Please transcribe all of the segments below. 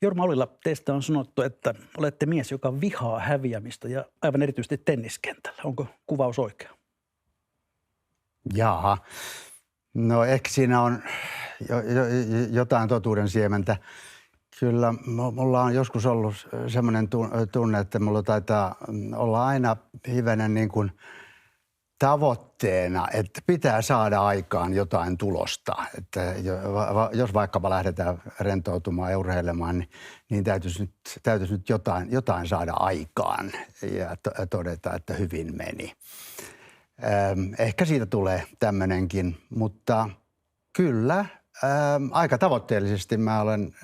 Jorma Ollila, teistä on sanottu, että olette mies, joka vihaa häviämistä ja aivan erityisesti tenniskentällä. Onko kuvaus oikea? Jaha. No ehkä siinä on jotain totuuden siementä. Kyllä mulla on joskus ollut semmoinen tunne, että mulla taitaa olla aina hivenen niin kuin tavoitteena, että pitää saada aikaan jotain tulosta. Että jos vaikkapa lähdetään rentoutumaan ja urheilemaan, niin täytyisi nyt jotain saada aikaan ja todeta, että hyvin meni. Ehkä siitä tulee tämmöinenkin, mutta kyllä aika tavoitteellisesti mä olen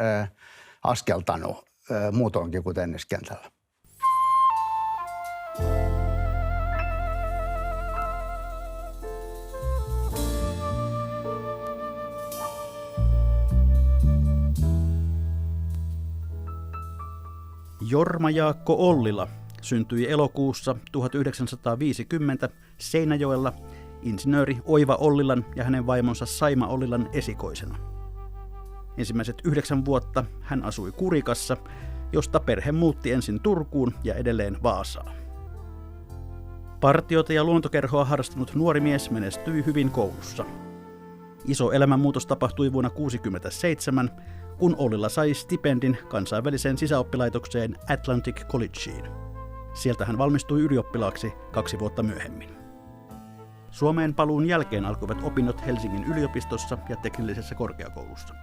askeltanut muutoinkin kuin tenniskentällä. Jorma Jaakko Ollila syntyi elokuussa 1950 Seinäjoella insinööri Oiva Ollilan ja hänen vaimonsa Saima Ollilan esikoisena. Ensimmäiset 9 vuotta hän asui Kurikassa, josta perhe muutti ensin Turkuun ja edelleen Vaasaan. Partiota ja luontokerhoa harrastanut nuori mies menestyi hyvin koulussa. Iso elämänmuutos tapahtui vuonna 1967, kun Ollila sai stipendin kansainväliseen sisäoppilaitokseen Atlantic Collegeen. Sieltä hän valmistui ylioppilaaksi 2 vuotta myöhemmin. Suomeen paluun jälkeen alkoivat opinnot Helsingin yliopistossa ja teknillisessä korkeakoulussa.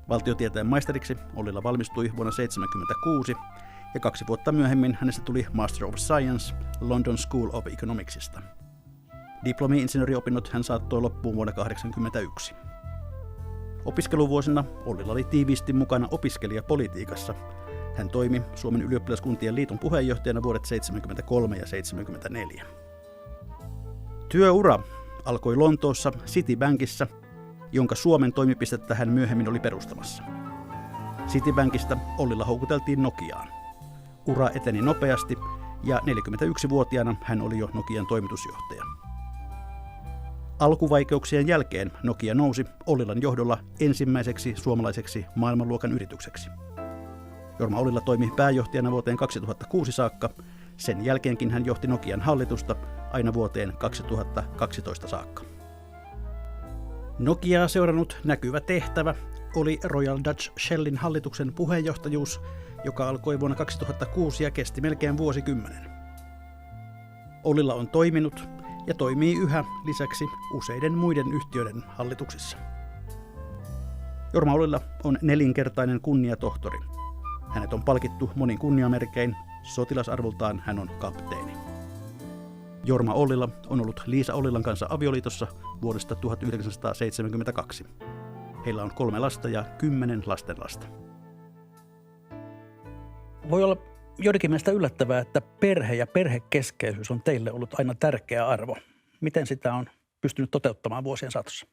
Valtiotieteen maisteriksi Ollila valmistui vuonna 1976 ja 2 vuotta myöhemmin hänestä tuli Master of Science London School of Economicsista. Diplomi-insinööriopinnot hän saattoi loppuun vuonna 1981. Opiskeluvuosina Ollila oli tiiviisti mukana opiskelijapolitiikassa. Hän toimi Suomen ylioppilaskuntien liiton puheenjohtajana vuodet 1973 ja 1974. Työura alkoi Lontoossa Citibankissa, jonka Suomen toimipistettä hän myöhemmin oli perustamassa. Citibankista Ollila houkuteltiin Nokiaan. Ura eteni nopeasti ja 41-vuotiaana hän oli jo Nokian toimitusjohtaja. Alkuvaikeuksien jälkeen Nokia nousi Ollilan johdolla ensimmäiseksi suomalaiseksi maailmanluokan yritykseksi. Jorma Ollila toimi pääjohtajana vuoteen 2006 saakka. Sen jälkeenkin hän johti Nokian hallitusta aina vuoteen 2012 saakka. Nokiaa seurannut näkyvä tehtävä oli Royal Dutch Shellin hallituksen puheenjohtajuus, joka alkoi vuonna 2006 ja kesti melkein vuosikymmenen. Ollila on toiminut ja toimii yhä lisäksi useiden muiden yhtiöiden hallituksissa. Jorma Ollila on 4-kertainen kunniatohtori. Hänet on palkittu monin kunniamerkein, sotilasarvoltaan hän on kapteeni. Jorma Ollila on ollut Liisa Ollilan kanssa avioliitossa vuodesta 1972. Heillä on 3 lasta ja 10 lastenlasta. Voi olla joidenkin mielestä yllättävää, että perhe ja perhekeskeisyys on teille ollut aina tärkeä arvo. Miten sitä on pystynyt toteuttamaan vuosien saatossa?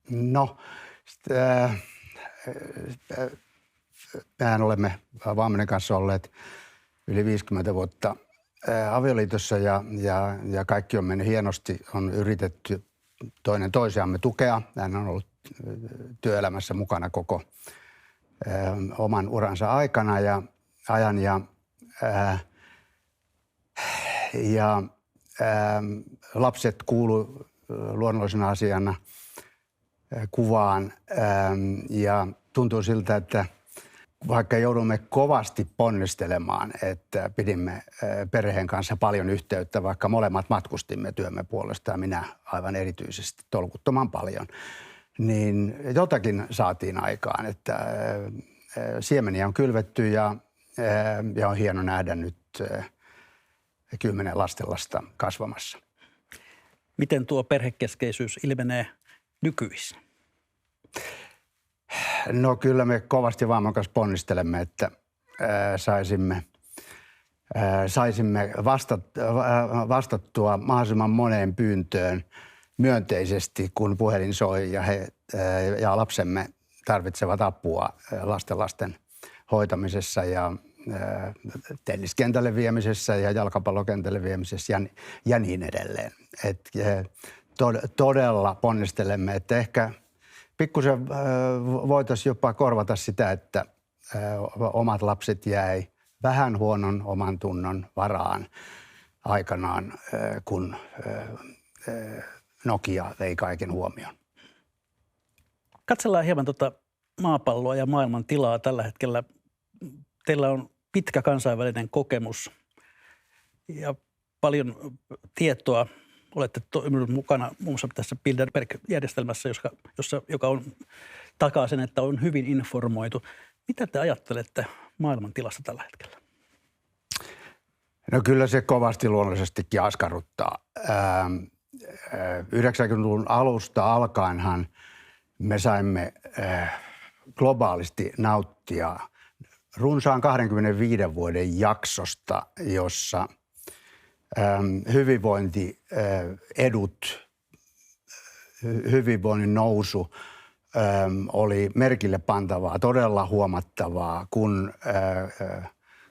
No, mehän olemme vaimonen kanssa olleet yli 50 vuotta avioliitossa ja kaikki on mennyt hienosti. On yritetty toinen toisiamme tukea. Hän on ollut työelämässä mukana koko oman uransa aikana ja ajan ja lapset kuulu luonnollisena asiana kuvaan ja tuntuu siltä, että vaikka joudumme kovasti ponnistelemaan, että pidimme perheen kanssa paljon yhteyttä, vaikka molemmat matkustimme työmme puolesta ja minä aivan erityisesti tolkuttoman paljon, niin jotakin saatiin aikaan, että siemeniä on kylvetty ja on hieno nähdä nyt 10 lastenlasta kasvamassa. Miten tuo perhekeskeisyys ilmenee nykyisin? No kyllä me kovasti vaimon kanssa ponnistelemme, että saisimme vastattua mahdollisimman moneen pyyntöön myönteisesti, kun puhelin soi ja lapsemme tarvitsevat apua lasten hoitamisessa ja tenniskentälle viemisessä ja jalkapallokentälle viemisessä ja niin edelleen. Todella ponnistelemme, että ehkä pikkusen voitaisiin jopa korvata sitä, että omat lapset jäi vähän huonon oman tunnon varaan aikanaan, kun Nokia vei kaiken huomioon. Katsellaan hieman maapalloa ja maailman tilaa tällä hetkellä. Teillä on pitkä kansainvälinen kokemus ja paljon tietoa. Olette toiminut mukana muun muassa tässä Bilderberg-järjestelmässä, joka on takaa sen, että on hyvin informoitu. Mitä te ajattelette maailman tilasta tällä hetkellä? No kyllä se kovasti luonnollisestikin askarruttaa. 90-luvun alusta alkaenhan me saimme globaalisti nauttia runsaan 25 vuoden jaksosta, jossa hyvinvointiedut, hyvinvoinnin nousu oli merkille pantavaa, todella huomattavaa, kun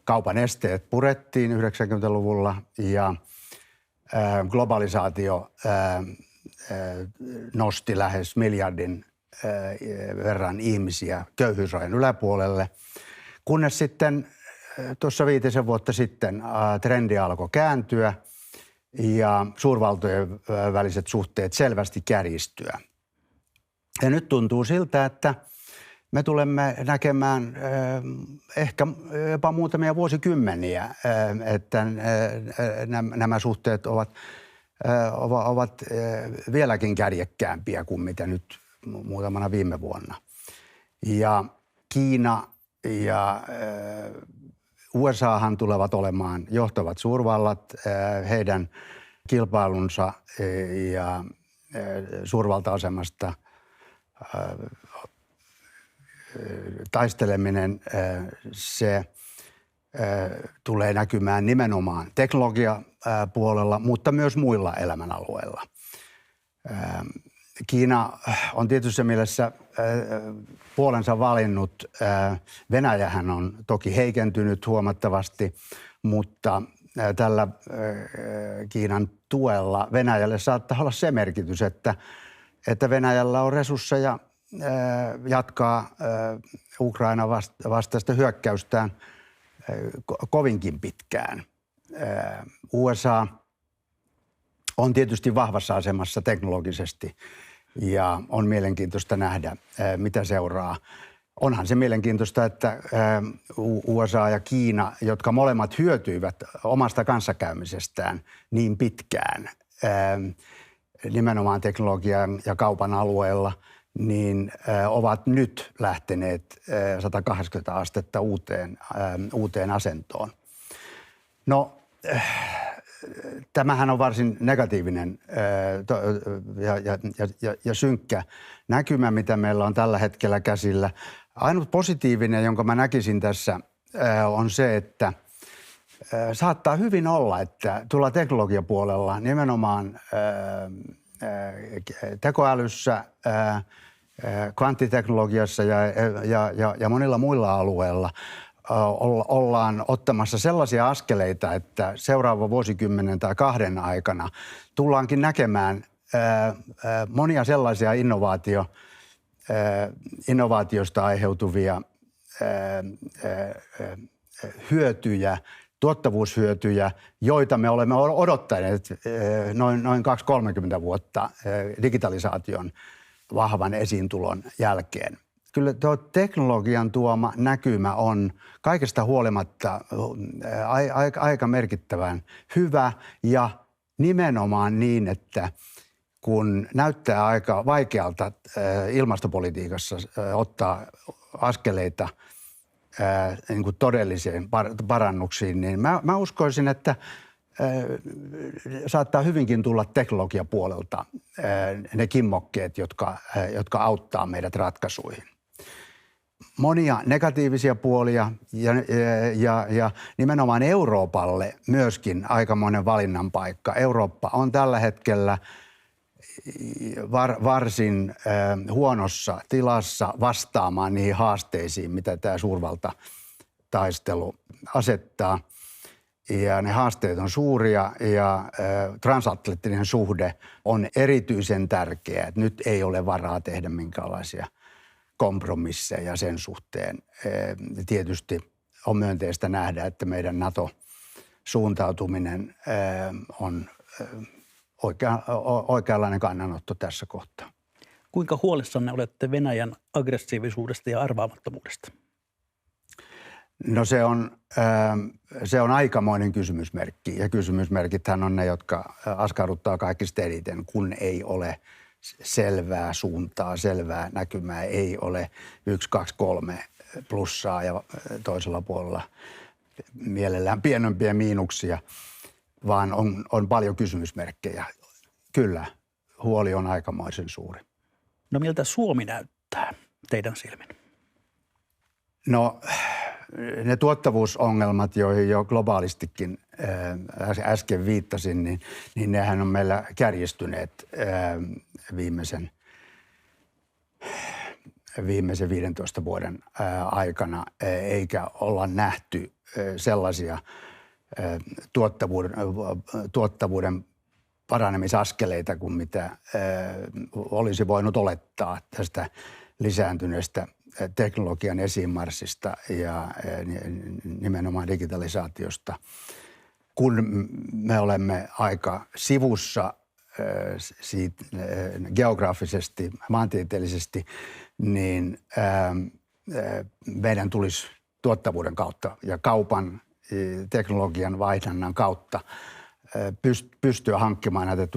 kaupan esteet purettiin 90-luvulla ja globalisaatio nosti lähes miljardin verran ihmisiä köyhyysrajan yläpuolelle, kunnes sitten tuossa 5 vuotta sitten trendi alkoi kääntyä ja suurvaltojen väliset suhteet selvästi kärjistyä. Ja nyt tuntuu siltä, että me tulemme näkemään ehkä jopa muutamia vuosikymmeniä, että nämä suhteet ovat vieläkin kärjekkäämpiä kuin mitä nyt muutamana viime vuonna. Ja Kiina ja USAhan tulevat olemaan johtavat suurvallat, heidän kilpailunsa ja suurvalta-asemasta taisteleminen, se tulee näkymään nimenomaan teknologiapuolella, mutta myös muilla elämänalueilla. Kiina on tietyssä mielessä puolensa valinnut. Venäjähän on toki heikentynyt huomattavasti, mutta tällä Kiinan tuella Venäjälle saattaa olla se merkitys, että Venäjällä on resursseja jatkaa Ukrainan vastaista hyökkäystään kovinkin pitkään. USA on tietysti vahvassa asemassa teknologisesti ja on mielenkiintoista nähdä, mitä seuraa. Onhan se mielenkiintoista, että USA ja Kiina, jotka molemmat hyötyivät omasta kanssakäymisestään niin pitkään nimenomaan teknologian ja kaupan alueella, niin ovat nyt lähteneet 180 astetta uuteen asentoon. No, tämähän on varsin negatiivinen ja synkkä näkymä, mitä meillä on tällä hetkellä käsillä. Ainut positiivinen, jonka mä näkisin tässä, on se, että saattaa hyvin olla, että tuolla teknologiapuolella nimenomaan tekoälyssä, kvanttiteknologiassa ja monilla muilla alueilla ollaan ottamassa sellaisia askeleita, että seuraava vuosikymmenen tai 2 aikana tullaankin näkemään monia sellaisia innovaatiosta aiheutuvia hyötyjä, tuottavuushyötyjä, joita me olemme odottaneet noin 2-30 vuotta digitalisaation vahvan esiintulon jälkeen. Kyllä tuo teknologian tuoma näkymä on kaikesta huolimatta aika merkittävän hyvä ja nimenomaan niin, että kun näyttää aika vaikealta ilmastopolitiikassa ottaa askeleita niin kuin todellisiin parannuksiin, niin mä uskoisin, että saattaa hyvinkin tulla teknologiapuolelta ne kimmokkeet, jotka auttaa meidät ratkaisuihin. Monia negatiivisia puolia ja nimenomaan Euroopalle myöskin aikamoinen valinnan paikka. Eurooppa on tällä hetkellä varsin huonossa tilassa vastaamaan niihin haasteisiin, mitä tämä suurvaltataistelu asettaa. ja ne haasteet on suuria ja transatlanttinen suhde on erityisen tärkeä. Et nyt ei ole varaa tehdä minkäänlaisia kompromisseja sen suhteen. Tietysti on myönteistä nähdä, että meidän NATO-suuntautuminen on oikeanlainen kannanotto tässä kohtaa. Kuinka huolissanne olette Venäjän aggressiivisuudesta ja arvaamattomuudesta? No se on aikamoinen kysymysmerkki ja kysymysmerkithän on ne, jotka askarruttaa kaikista eniten, kun ei ole selvää suuntaa, selvää näkymää, ei ole 1, 2, 3 plussaa ja toisella puolella mielellään pienempiä miinuksia, vaan on paljon kysymysmerkkejä. Kyllä, huoli on aikamoisen suuri. No miltä Suomi näyttää teidän silmin? No ne tuottavuusongelmat, joihin jo globaalistikin äsken viittasin, niin nehän on meillä kärjistyneet viimeisen 15 vuoden aikana, eikä olla nähty sellaisia tuottavuuden paranemisaskeleita kuin mitä olisi voinut olettaa tästä lisääntyneestä teknologian esiinmarssista ja nimenomaan digitalisaatiosta. Kun me olemme aika sivussa siitä geografisesti, maantieteellisesti, niin meidän tulisi tuottavuuden kautta ja kaupan teknologian vaihdannan kautta pystyä hankkimaan näitä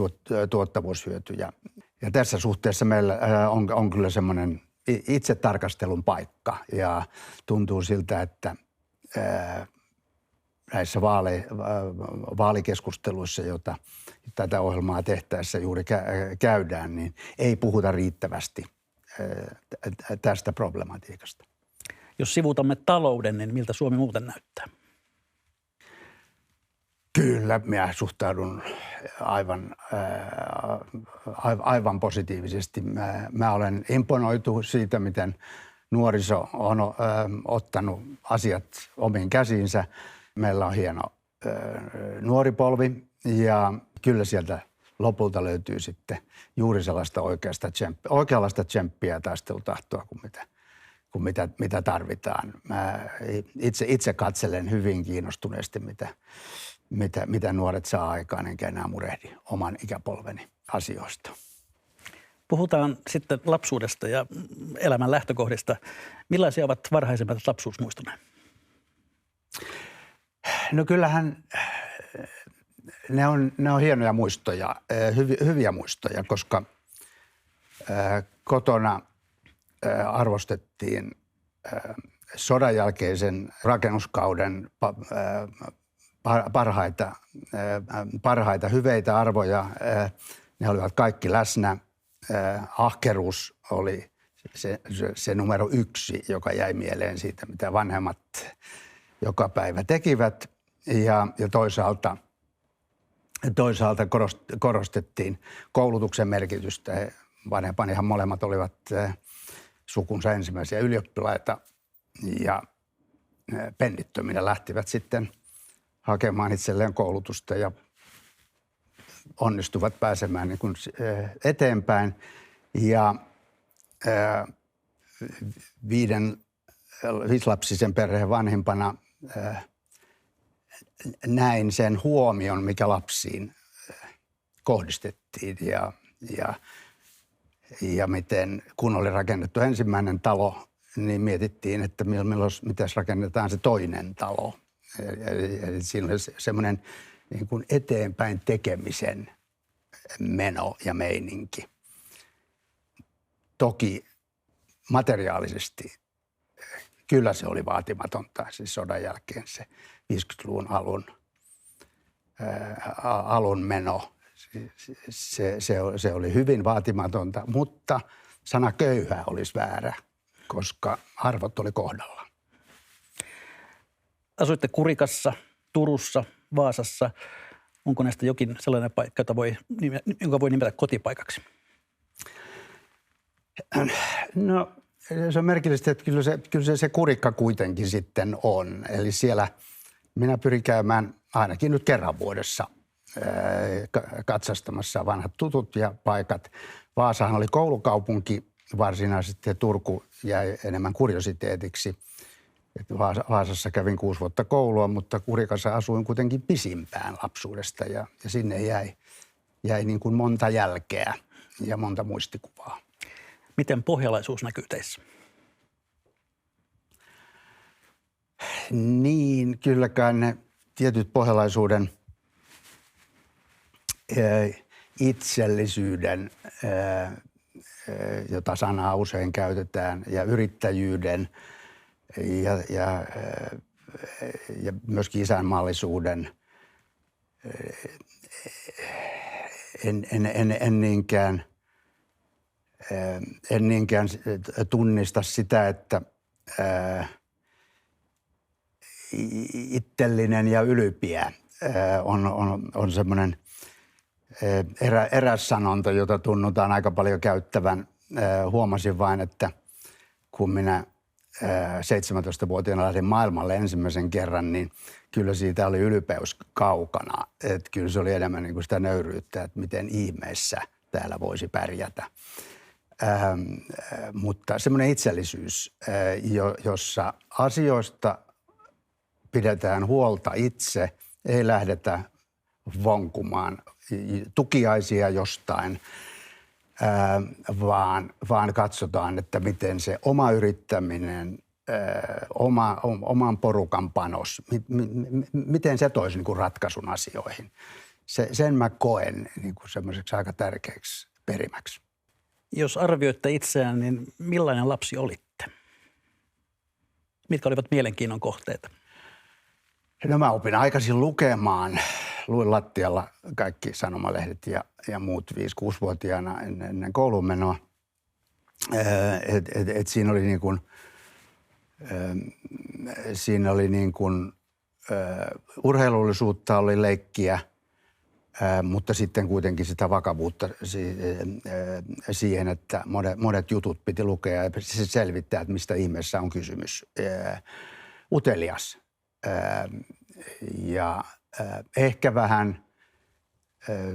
tuottavuushyötyjä. Ja tässä suhteessa meillä on kyllä semmoinen itse tarkastelun paikka ja tuntuu siltä, että näissä vaalikeskusteluissa, joita tätä ohjelmaa tehtäessä juuri käydään, niin ei puhuta riittävästi tästä problematiikasta. Jos sivutamme talouden, niin miltä Suomi muuten näyttää? Kyllä, minä suhtaudun aivan positiivisesti. Mä olen imponoitu siitä, miten nuoriso on ottanut asiat omiin käsiinsä. Meillä on hieno nuori polvi ja kyllä sieltä lopulta löytyy sitten juuri sellaista oikeanlaista tsemppiä ja taistelutahtoa kuin mitä tarvitaan. Mä itse katselen hyvin kiinnostuneesti, mitä nuoret saa aikaan, enkä enää murehdi oman ikäpolveni asioista. Puhutaan sitten lapsuudesta ja elämän lähtökohdista. Millaisia ovat varhaisemmat lapsuusmuistonne? No kyllähän ne on hienoja muistoja, hyviä muistoja, koska kotona arvostettiin sodan jälkeisen rakennuskauden parhaita hyveitä arvoja. Ne olivat kaikki läsnä. Ahkeruus oli se numero 1, joka jäi mieleen siitä, mitä vanhemmat joka päivä tekivät. Ja toisaalta korostettiin koulutuksen merkitystä. Vanhempanihan molemmat olivat sukunsa ensimmäisiä ylioppilaita ja pennittöminä lähtivät sitten hakemaan itselleen koulutusta ja onnistuvat pääsemään niin kuin eteenpäin. Ja viisilapsisen perheen vanhimpana näin sen huomion, mikä lapsiin kohdistettiin ja miten kun oli rakennettu ensimmäinen talo, niin mietittiin, että miten rakennetaan se toinen talo. Eli siinä oli semmoinen niin kuin eteenpäin tekemisen meno ja meininki. Toki materiaalisesti kyllä se oli vaatimatonta, siis sodan jälkeen se 50-luvun alun meno. Se oli hyvin vaatimatonta, mutta sana köyhä olisi väärä, koska arvot oli kohdalla. Asuitte Kurikassa, Turussa, Vaasassa. Onko näistä jokin sellainen paikka, jonka voi nimetä kotipaikaksi? No se on merkillistä, että kyllä se Kurikka kuitenkin sitten on. Eli siellä minä pyrin käymään ainakin nyt kerran vuodessa katsastamassa vanhat tutut ja paikat. Vaasahan oli koulukaupunki varsinaisesti ja Turku jäi enemmän kuriositeetiksi. Vaasassa kävin 6 vuotta koulua, mutta Kurikassa asuin kuitenkin pisimpään lapsuudesta ja sinne jäi niin kuin monta jälkeä ja monta muistikuvaa. Miten pohjalaisuus näkyy teissä? Niin, kylläkään ne tietyt pohjalaisuuden itsellisyyden, jota sanaa usein käytetään, ja yrittäjyyden ja myöskin isänmaallisuuden. En niinkään tunnista sitä, että itsellinen ja ylpeä on semmoinen eräs sanonta, jota tunnutaan aika paljon käyttävän. Huomasin vain, että kun minä 17-vuotiaana lähdin maailmalle ensimmäisen kerran, niin kyllä siitä oli ylpeys kaukana. Että kyllä se oli enemmän niin kuin sitä nöyryyttä, että miten ihmeessä täällä voisi pärjätä. Mutta semmoinen itsellisyys, jossa asioista pidetään huolta itse, ei lähdetä vonkumaan tukiaisia jostain, vaan katsotaan, että miten se oma yrittäminen, oman porukan panos, miten se toisi niin kuin ratkaisun asioihin. Sen mä koen niin kuin semmoiseksi aika tärkeäksi perimäksi. Jos arvioitte itseään, niin millainen lapsi olitte? Mitkä olivat mielenkiinnon kohteita? No mä opin aikaisin lukemaan. Luin lattialla kaikki sanomalehdet ja muut 5-6-vuotiaana ennen kouluun menoa. Siinä oli niin kuin urheilullisuutta, oli leikkiä, mutta sitten kuitenkin sitä vakavuutta siihen, että monet jutut piti lukea ja selvittää, että mistä ihmeessä on kysymys. Utelias ja ehkä vähän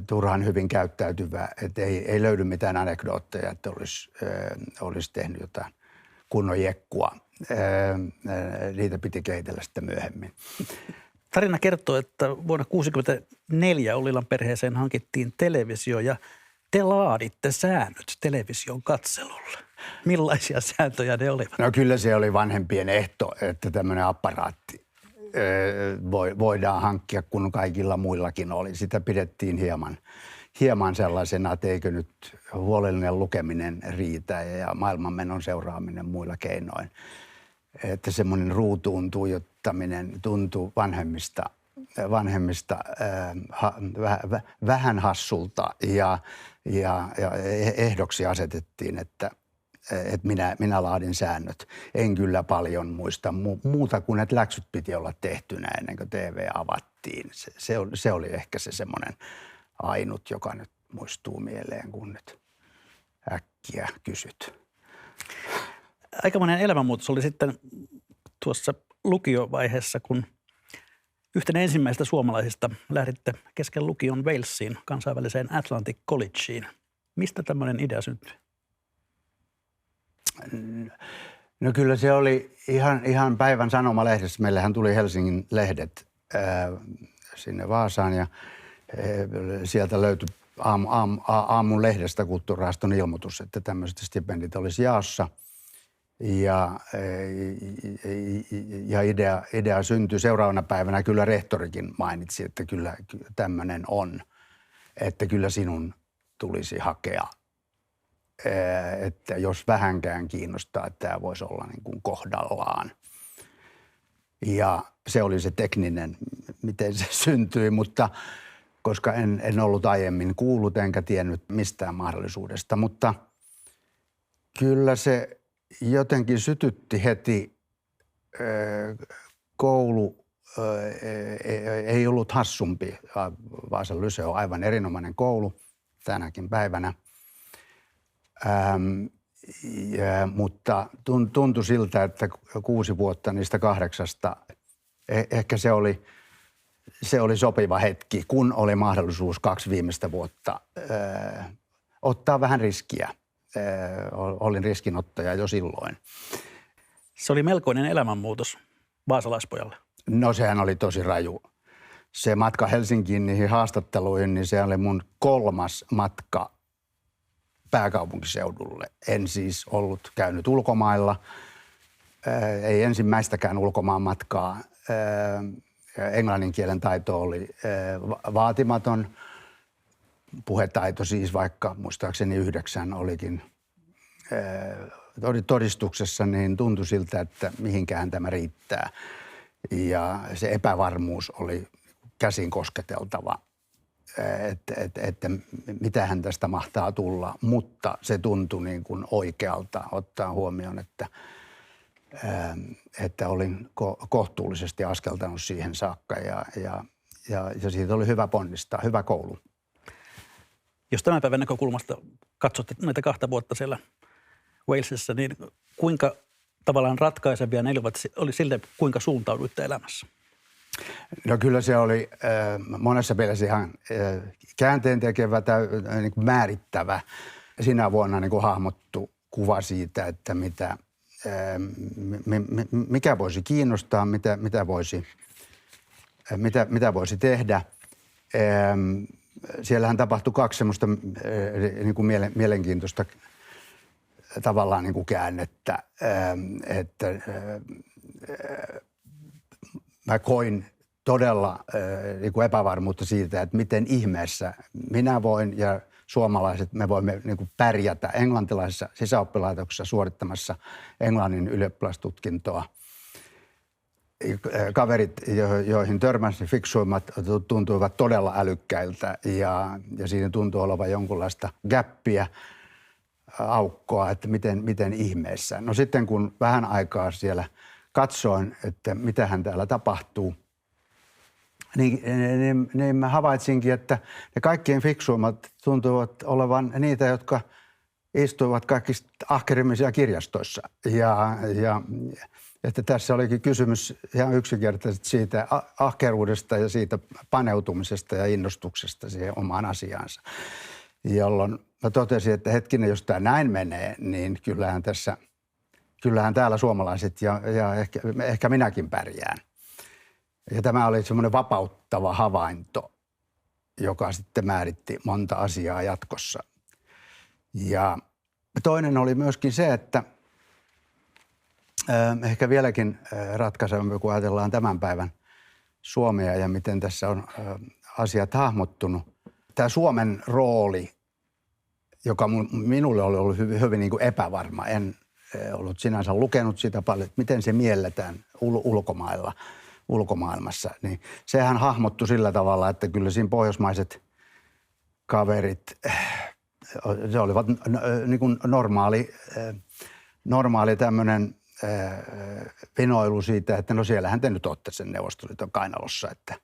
turhan hyvin käyttäytyvä, että ei löydy mitään anekdootteja, että olisi tehnyt jotain kunnon jekkua. Niitä piti kehitellä sitten myöhemmin. Tarina kertoo, että vuonna 1964 Ollilan perheeseen hankittiin televisio ja te laaditte säännöt television katselulle. Millaisia sääntöjä ne olivat? No kyllä se oli vanhempien ehto, että tämmöinen apparaatti voidaan hankkia, kun kaikilla muillakin oli. Sitä pidettiin hieman sellaisena, että eikö nyt huolellinen lukeminen riitä ja maailmanmenon seuraaminen muilla keinoin. Että semmoinen ruutuun tuijottaminen tuntuu vanhemmista vähän hassulta ja ehdoksi asetettiin, että minä laadin säännöt. En kyllä paljon muista muuta kuin, että läksyt piti olla tehtynä ennen kuin TV avattiin. Se oli ehkä se semmoinen ainut, joka nyt muistuu mieleen, kun nyt äkkiä kysyt. Aikamoinen elämänmuutos oli sitten tuossa lukiovaiheessa, kun yhtenä ensimmäisistä suomalaisista lähditte kesken lukion Walesiin, kansainväliseen Atlantic Collegeen. Mistä tämmöinen idea syntyi? No kyllä se oli ihan päivän sanomalehdessä. Meillähän tuli Helsingin lehdet sinne Vaasaan ja sieltä löytyi aamun lehdestä Kulttuurirahaston ilmoitus, että tämmöiset stipendit olisi jaossa. Ja idea syntyi seuraavana päivänä. Kyllä rehtorikin mainitsi, että kyllä tämmöinen on, että kyllä sinun tulisi hakea. Että jos vähänkään kiinnostaa, että tämä voisi olla niin kuin kohdallaan. Ja se oli se tekninen, miten se syntyi, mutta koska en ollut aiemmin kuullut enkä tiennyt mistään mahdollisuudesta. Mutta kyllä se jotenkin sytytti heti. Koulu ei ollut hassumpi. Vaasan Lyseo on aivan erinomainen koulu tänäkin päivänä. Mutta tuntui siltä, että 6 vuotta niistä 8, ehkä se oli se oli sopiva hetki, kun oli mahdollisuus 2 viimeistä vuotta ottaa vähän riskiä. Olin riskinottaja jo silloin. Se oli melkoinen elämänmuutos vaasalaispojalle. No sehän oli tosi raju. Se matka Helsinkiin niihin haastatteluihin, niin se oli mun 3. matka pääkaupunkiseudulle. En siis ollut käynyt ulkomailla, ei ensimmäistäkään ulkomaan matkaa. Englannin kielen taito oli vaatimaton. Puhetaito siis, vaikka muistaakseni 9 olikin todistuksessa, niin tuntui siltä, että mihinkään tämä riittää. Ja se epävarmuus oli käsin kosketeltava, että mitähän tästä mahtaa tulla, mutta se tuntui niin kuin oikealta ottaa huomioon, että olin kohtuullisesti askeltanut siihen saakka ja siitä oli hyvä ponnistaa, hyvä koulu. Jos tämän päivän näkökulmasta katsotte näitä 2 vuotta siellä Walesissa, niin kuinka tavallaan ratkaisevia ne oli sille, kuinka suuntauduitte elämässä? No kyllä se oli monessa mielessä ihan käänteentekevä tai niin kuin määrittävä. Sinä vuonna niin kuin hahmottui kuva siitä, että mikä voisi kiinnostaa, mitä voisi tehdä. Siellähän tapahtui 2 semmoista niin kuin mielenkiintoista tavallaan niin kuin käännettä, että mä koin todella niin kuin epävarmuutta siitä, että miten ihmeessä minä voin ja suomalaiset me voimme niin kuin pärjätä englantilaisessa sisäoppilaitoksessa suorittamassa englannin ylioppilastutkintoa. Kaverit, joihin törmäsin fiksuimmat, tuntuivat todella älykkäiltä ja siinä tuntui olevan jonkunlaista gäppiä, aukkoa, että miten ihmeessä. No sitten kun vähän aikaa katsoin, että mitähän täällä tapahtuu, niin mä havaitsinkin, että ne kaikkien fiksuimmat tuntuvat olevan niitä, jotka istuivat kaikista ahkerimmissa kirjastoissa. Ja että tässä olikin kysymys ihan yksinkertaisesti siitä ahkeruudesta ja siitä paneutumisesta ja innostuksesta siihen omaan asiaansa. Jolloin mä totesin, että hetkinen, jos tämä näin menee, niin kyllähän täällä suomalaiset ja ehkä minäkin pärjään. Ja tämä oli semmoinen vapauttava havainto, joka sitten määritti monta asiaa jatkossa. Ja toinen oli myöskin se, että ehkä vieläkin ratkaisevampi, kun ajatellaan tämän päivän Suomea ja miten tässä on asiat hahmottunut. Tämä Suomen rooli, joka minulle oli ollut hyvin niin kuin epävarma, en ollut sinänsä lukenut sitä paljon, että miten se mielletään ulkomaailmassa, niin sehän hahmottui sillä tavalla, että kyllä siinä pohjoismaiset kaverit, se olivat niin kuin normaali tämmöinen vinoilu siitä, että no siellähän te nyt olette sen Neuvostoliiton kainalossa, että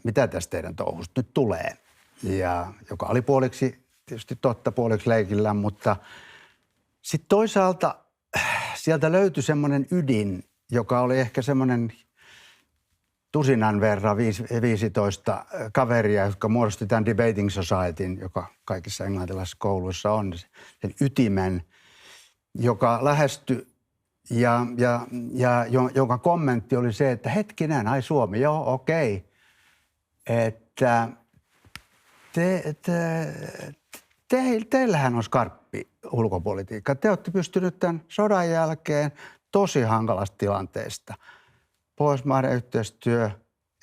mitä tästä teidän touhusta nyt tulee. Ja joka oli puoliksi tietysti totta, puoliksi leikillä, mutta sitten toisaalta sieltä löytyi semmoinen ydin, joka oli ehkä semmoinen tusinan verran, 15 kaveria, jotka muodosti tämän Debating Societyn, joka kaikissa englantilaisissa kouluissa on, sen ytimen, joka lähestyi ja jonka kommentti oli se, että hetkinen, ai Suomi, joo, okei, että teillähän on skarppi ulkopolitiikka. Te olette pystyneet tämän sodan jälkeen tosi hankalasta tilanteesta. Pohjoismaiden yhteistyö,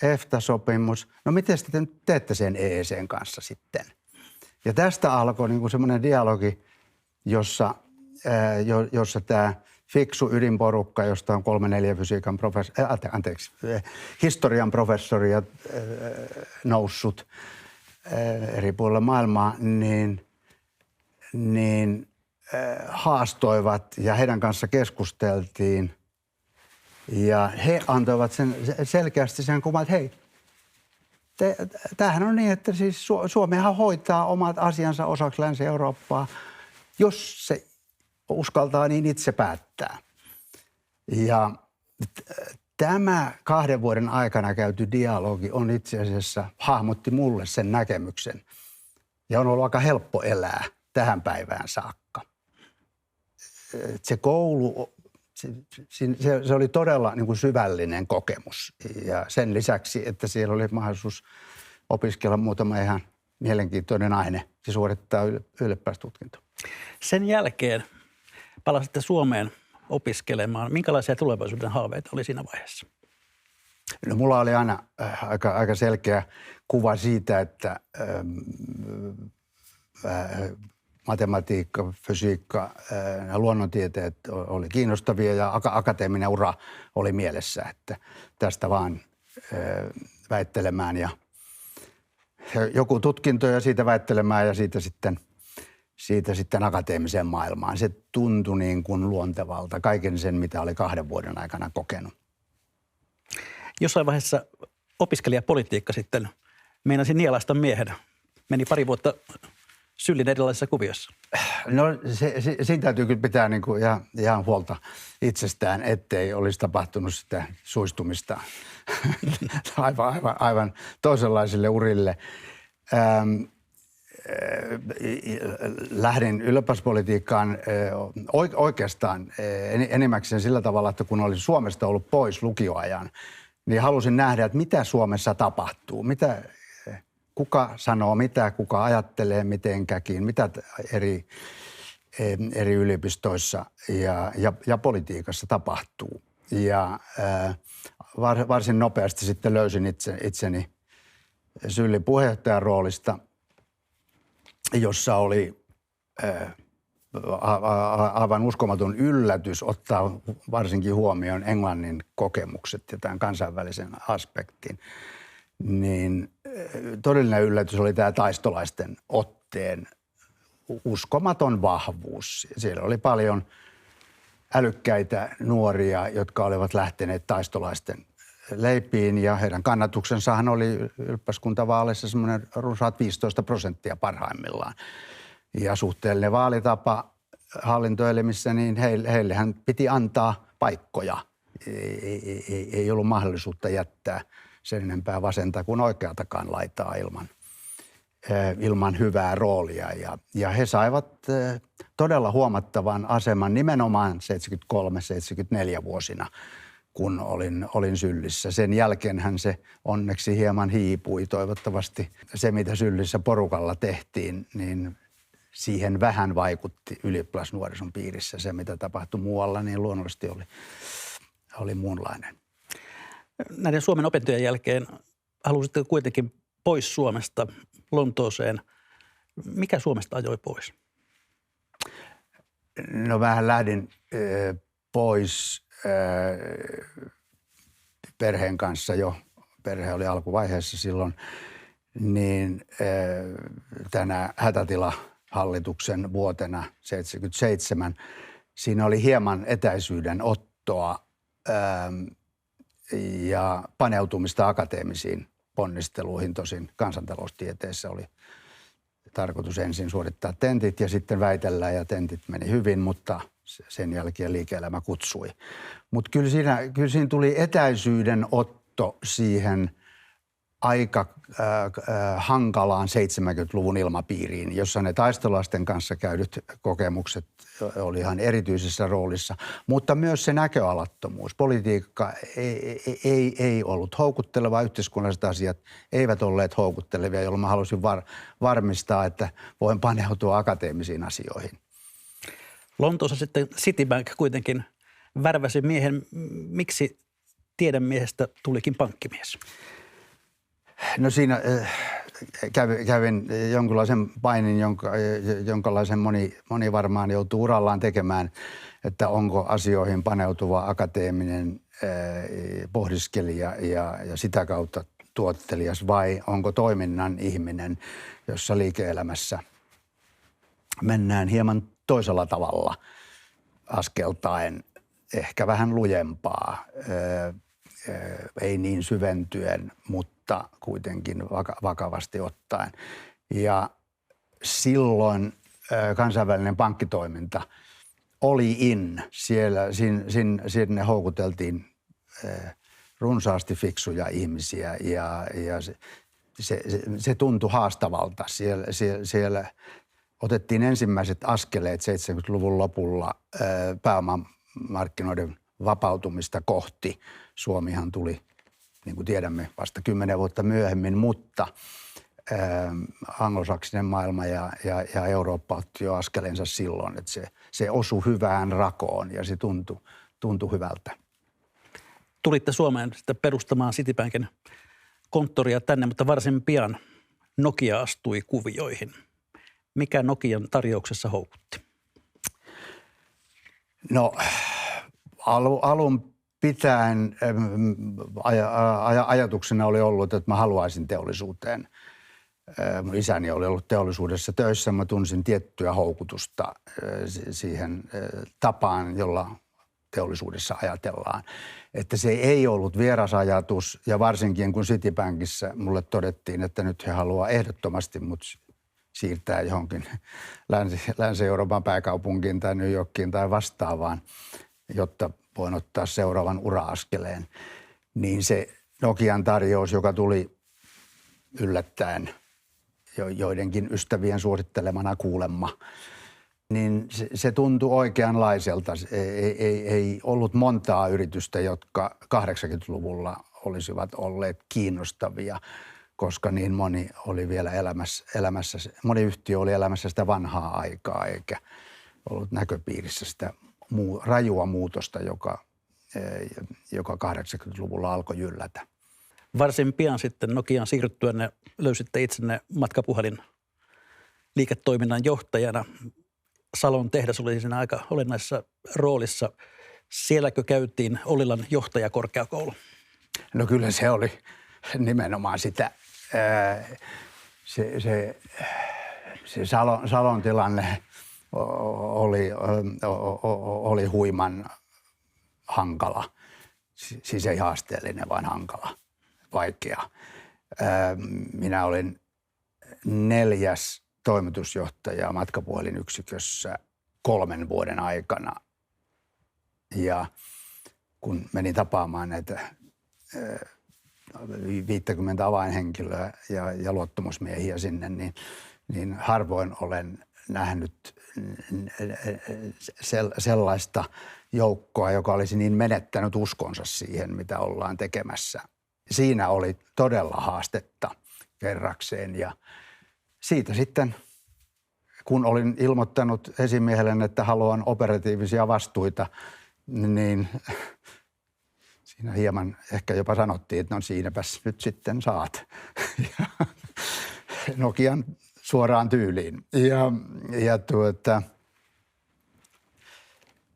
EFTA-sopimus. No miten te nyt teette sen EEC:n kanssa sitten? Ja tästä alkoi niin kuin semmoinen dialogi, jossa tämä fiksu ydinporukka, josta on 3-4 fysiikan historian professoria noussut eri puolilla maailmaa, niin haastoivat ja heidän kanssa keskusteltiin. Ja he antoivat selkeästi sen kuvan, että hei, tämähän on niin, että siis Suomihan hoitaa omat asiansa osaksi Länsi-Eurooppaa, jos se uskaltaa niin itse päättää. Ja tämä 2 vuoden aikana käyty dialogi on itse asiassa hahmotti mulle sen näkemyksen. Ja on ollut aika helppo elää tähän päivään saakka. Se koulu, se oli todella niin kuin syvällinen kokemus. Ja sen lisäksi, että siellä oli mahdollisuus opiskella muutama ihan mielenkiintoinen aine ja suorittaa ylioppilastutkinto. Sen jälkeen palasitte Suomeen opiskelemaan. Minkälaisia tulevaisuuden haaveita oli siinä vaiheessa? No, mulla oli aina aika selkeä kuva siitä, että matematiikka, fysiikka ja luonnontieteet oli kiinnostavia ja akateeminen ura oli mielessä, että tästä vaan väittelemään ja joku tutkinto ja siitä väittelemään ja siitä sitten akateemiseen maailmaan. Se tuntui niin kuin luontevalta kaiken sen, mitä oli 2 vuoden aikana kokenut. Jossain vaiheessa opiskelijapolitiikka sitten meinasi nielaista miehen. Meni 2 vuotta syllin erilaisissa kuviossa. No siinä täytyy kyllä pitää niin kuin ihan huolta itsestään, ettei olisi tapahtunut sitä suistumista aivan toisenlaisille urille. Lähdin ylioppilaspolitiikkaan oikeastaan enimmäkseen sillä tavalla, että kun olisin Suomesta ollut pois lukioajan, niin halusin nähdä, että mitä Suomessa tapahtuu, kuka sanoo mitä, kuka ajattelee mitenkäkin, mitä eri yliopistoissa ja politiikassa tapahtuu. Ja varsin nopeasti sitten löysin itseni Syllin puheenjohtajan roolista, jossa oli aivan uskomaton yllätys ottaa varsinkin huomioon englannin kokemukset ja tämän kansainvälisen aspektin. Niin todellinen yllätys oli tämä taistolaisten otteen uskomaton vahvuus. Siellä oli paljon älykkäitä nuoria, jotka olivat lähteneet taistolaisten leipiin ja heidän kannatuksensahan oli ylioppilaskuntavaaleissa semmoinen runsaat 15% parhaimmillaan. Ja suhteellinen vaalitapa hallintoelimissä, niin heillehän piti antaa paikkoja. Ei ollut mahdollisuutta jättää sen enempää vasenta kuin oikealtakaan laitaa ilman hyvää roolia. Ja he saivat todella huomattavan aseman nimenomaan 73-74 vuosina, kun olin Syllissä. Sen jälkeenhän se onneksi hieman hiipui. Toivottavasti se, mitä Syllissä porukalla tehtiin, niin siihen vähän vaikutti ylioppilasnuorison piirissä. Se, mitä tapahtui muualla, niin luonnollisesti oli muunlainen. Näiden Suomen opintojen jälkeen halusitte kuitenkin pois Suomesta Lontooseen. Mikä Suomesta ajoi pois? No vähän lähdin pois perheen kanssa jo. Perhe oli alkuvaiheessa silloin. Niin tänä hätätilahallituksen vuotena 1977 siinä oli hieman etäisyyden ottoa ja paneutumista akateemisiin ponnisteluihin. Tosin kansantaloustieteessä oli tarkoitus ensin suorittaa tentit ja sitten väitellä ja tentit meni hyvin, mutta sen jälkeen liike-elämä kutsui. Mutta kyllä siinä tuli etäisyyden otto siihen aika hankalaan 70-luvun ilmapiiriin, jossa ne taistolaisten kanssa käydyt kokemukset oli ihan erityisessä roolissa, mutta myös se näköalattomuus. Politiikka ei ollut houkutteleva, yhteiskunnalliset asiat eivät olleet houkuttelevia, jolloin mä halusin varmistaa, että voin paneutua akateemisiin asioihin. Lontoossa sitten Citibank kuitenkin värväsi miehen. Miksi tiedemiehestä tulikin pankkimies? No siinä kävin jonkinlaisen painin, jonkalaisen moni varmaan joutuu urallaan tekemään, että onko asioihin paneutuva akateeminen pohdiskelija ja sitä kautta tuottelias vai onko toiminnan ihminen, jossa liike-elämässä mennään hieman toisella tavalla askeltaen, ehkä vähän lujempaa, ei niin syventyen, mutta kuitenkin vakavasti ottaen. Ja silloin kansainvälinen pankkitoiminta oli sinne houkuteltiin runsaasti fiksuja ihmisiä ja se tuntui haastavalta. Siellä otettiin ensimmäiset askeleet 70-luvun lopulla pääomamarkkinoiden vapautumista kohti. Suomihan tuli, niin kuin tiedämme, vasta 10 vuotta myöhemmin, mutta anglosaksinen maailma ja Eurooppa otti jo askeleensa silloin, että se osui hyvään rakoon ja se tuntui hyvältä. Tulitte Suomeen sitten perustamaan Citibankin konttoria tänne, mutta varsin pian Nokia astui kuvioihin. Mikä Nokian tarjouksessa houkutti? No alun pitäen ajatuksena oli ollut, että mä haluaisin teollisuuteen. Mun isäni oli ollut teollisuudessa töissä. Mä tunsin tiettyä houkutusta siihen tapaan, jolla teollisuudessa ajatellaan. Että se ei ollut vieras ajatus ja varsinkin kun Citibankissa mulle todettiin, että nyt he haluaa ehdottomasti mut siirtää johonkin Länsi-Euroopan pääkaupunkiin tai New Yorkiin tai vastaavaan, jotta voin ottaa seuraavan ura-askeleen. Niin se Nokian tarjous, joka tuli yllättäen joidenkin ystävien suosittelemana kuulemma, niin se tuntui oikeanlaiselta. Ei ollut montaa yritystä, jotka 80-luvulla olisivat olleet kiinnostavia, koska niin moni oli vielä elämässä, moni yhtiö oli elämässä sitä vanhaa aikaa, eikä ollut näköpiirissä sitä rajua muutosta, joka 80-luvulla alkoi jyllätä. Varsin pian sitten Nokian siirryttyänne löysitte itsenne matkapuhelin liiketoiminnan johtajana. Salon tehdas oli siinä aika olennaisessa roolissa. Sielläkö käytiin Ollilan johtajakorkeakoulu? No kyllä se oli nimenomaan sitä. Se Salon tilanne oli huiman hankala. Siis ei haasteellinen, vaan hankala, vaikea. Minä olin 4. toimitusjohtaja matkapuhelinyksikössä 3 vuoden aikana. Ja kun menin tapaamaan näitä 50 avainhenkilöä ja luottamusmiehiä sinne, niin harvoin olen nähnyt sellaista joukkoa, joka olisi niin menettänyt uskonsa siihen, mitä ollaan tekemässä. Siinä oli todella haastetta kerrakseen ja siitä sitten, kun olin ilmoittanut esimiehelle, että haluan operatiivisia vastuita, niin siinä hieman ehkä jopa sanottiin, että no siinäpäs nyt sitten saat. Ja Nokian suoraan tyyliin.